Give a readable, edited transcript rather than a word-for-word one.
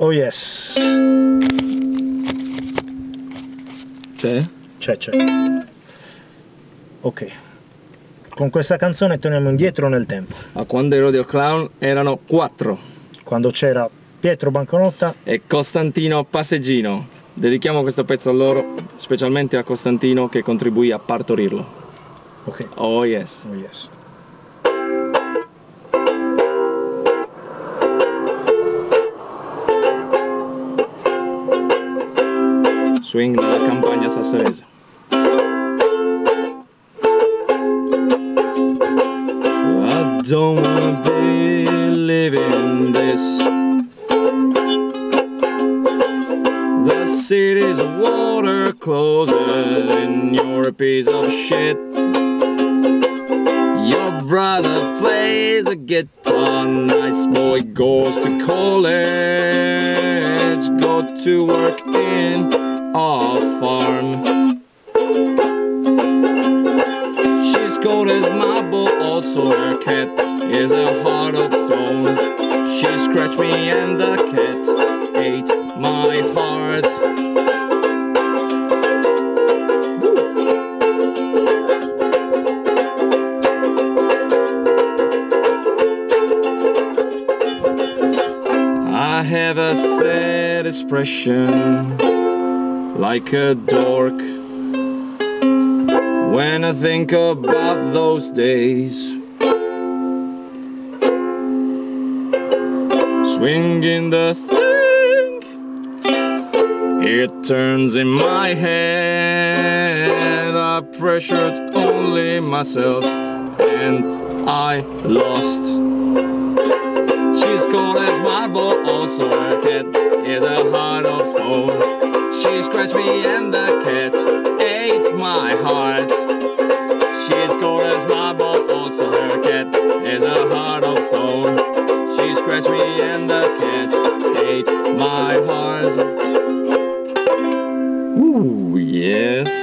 Oh yes. C'è? C'è. Ok. Con questa canzone torniamo indietro nel tempo. A quando i RODEOCLOWN erano 4. Quando c'era Pietro Banconota E Costantino Passeggino. Dedichiamo questo pezzo a loro, specialmente a Costantino che contribuì a partorirlo. Ok. Oh yes. Oh yes. Swing della campagna sassarese. I don't wanna be living this. The city's water closet and you're a piece of shit. Your brother plays the guitar, nice boy goes to college, go to work in a farm. She's cold as marble, also her cat is a heart of stone. She scratched me and the cat ate my heart. I have a sad expression, like a dork, when I think about those days. Swinging the thing, it turns in my head. I pressured only myself and I lost. She's cold as marble, also her cat is a heart of stone. She scratched me and the cat ate my heart. She's cold as marble, also her cat is a heart of stone. She scratched me and the cat ate my heart. Ooh, yes.